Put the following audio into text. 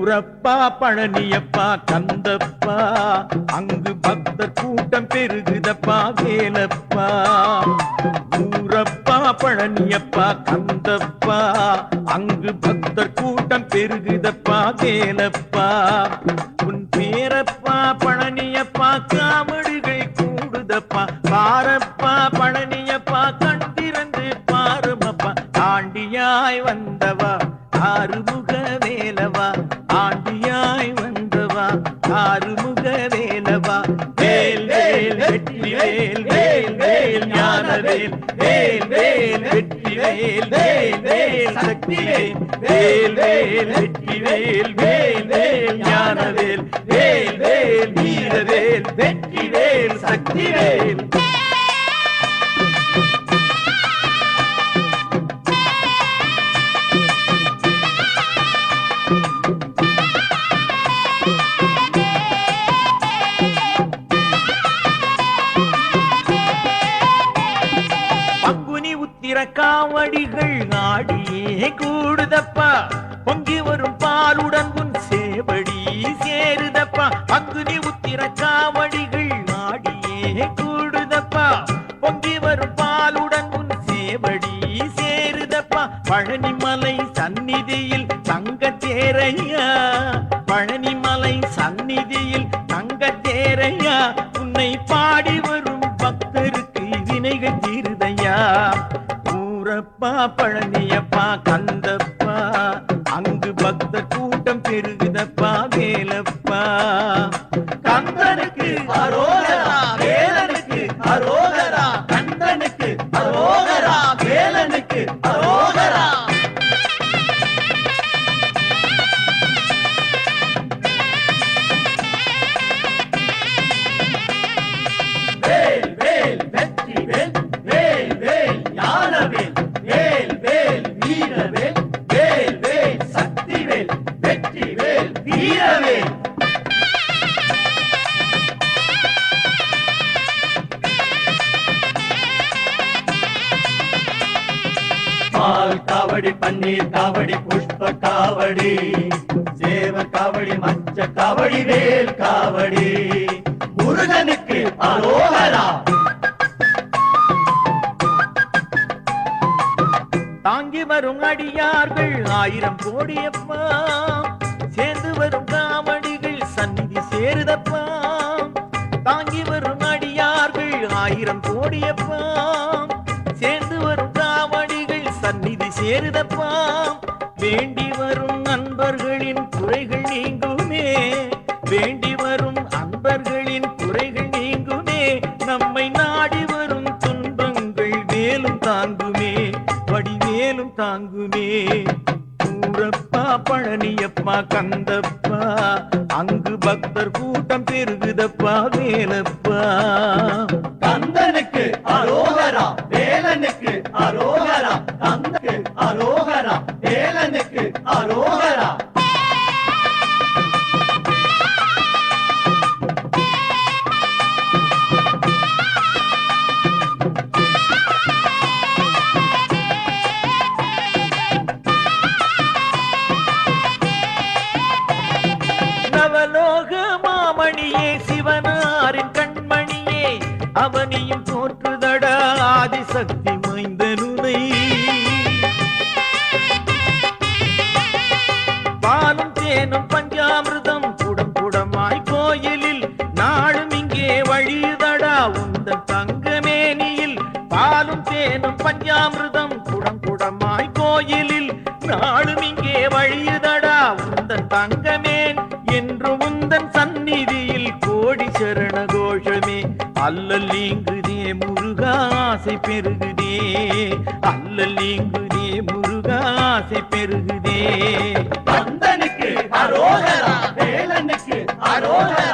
ஊரப்பா பழனியப்பா கந்தப்பா அங்கு பக்தர் கூட்டம் பெருகுதப்பா வேலப்பா. ஊரப்பா பழனியப்பா கந்தப்பா அங்கு பக்தர் கூட்டம் பெருகுதப்பா வேலப்பா. உன் பேரப்பா பழனியப்பா காவடிகள் கூடுதப்பா பாரப்பா பழனியப்பா கண் திறந்து பாருமப்பா. ஆண்டியாய் வந்தவா ஆறுமுக வேலவா ஆண்டியாய் வந்தவா ஆறுமுக வேலவா. வேல் வேல் வெற்றி வேல் வேல் வேல் ஞானவேல் வேல் வேல் வெற்றி வேல் வேல் வேல் சக்தி வேல் வேல் வேல் வெற்றி வேல் வேல் வேல் ஞானவேல் வேல் வேல் வீரவேல் வெற்றி வேல் சக்தி வேல். காவடிகள் ஆடியே கூடுதப்பா பொங்கி வரும் பாலுடன் உன் சேவடி சேருதப்பா. அங்குனி உத்திர காவடிகள் ஆடியே கூடுதப்பா பொங்கி வரும் பாலுடன் உன் சேவடி சேருதப்பா. பழனிமலை சந்நிதியில் தங்க தேரையா பழனிமலை சந்நிதியில் தங்க தேரையா உன்னை பாடி வரும் பக்தருக்கு வினைகள் தீருதையா. ஊரப்பா பழனியப்பா கந்தப்பா அங்கு பக்த கூட்டம் பெருகுதப்பா வேலப்பா. கந்தனுக்கு அரோகரா வேலனுக்கு அரோகரா கந்தனுக்கு அரோகரா வேலனுக்கு அரோகரா. வேல் வேல் வெற்றி வேல் வேல் வேல் ஞானவேல் வேல் வேல் வீரவேல் வேல் வேல் சக்தி வேல் வெற்றி வேல் வீரவேல். பால் காவடி பன்னீர் காவடி புஷ்ப காவடி சேவ காவடி மச்ச காவடி வேல் காவடி. முருகனுக்கு அரோகரா. தாங்கி வரும் அடியார்கள் 1000 கோடியப்பா சேர்ந்து வரும் காவடிகள் சந்நிதி சேருதப்பா. தாங்கி வரும் அடியார்கள் 1000 கோடியப்பா சேர்ந்து வரும் காவடிகள் சந்நிதி சேருதப்பா. வேண்டி வரும் நண்பர்களின் குறைகள் நீங்குமே வேண்டி வரும் அன்பர்களின் குறைகள் நீங்குமே. நம்மை நாடி வரும் துன்பங்கள் வேலும் தாங்குமே வடிவேலும் தாங்குமே. ஊரப்பா பழனியப்பா கந்தப்பா அங்கு பக்தர் கூட்டம் பெருகுதப்பா வேலப்பா. கந்தனுக்கு அரோகரா வேலனுக்கு அரோகரா கந்தனுக்கு அரோகரா வேலனுக்கு அரோகரா. நவலோக மாமணியே சிவனாரின் கண்மணியே அவனியும் தோற்றுதடா ஆதிசக்தி மைந்தனுனை. பாலும் தேனும் பஞ்சாமிர்தம் குடம் குடமாய் கோயிலில் நாளும் இங்கே வழியுதடா உந்தன் தங்கமேனியில். பாலும் தேனும் பஞ்சாமிர்தம் குடம் குடமாய் கோயிலில் நாளும் இங்கே வழியுதடா உந்தன் தங்கமேன் என்று உந்தன் சந்நிதியில் கோடி சரண கோஷமே. அல்லல் நீங்குதே முருகா ஆசை பெருகுதே அல்லல் நீங்குதே முருகா ஆசை பெருகுதே. கந்தனுக்கு அரோகரா வேலனுக்கு அரோகரா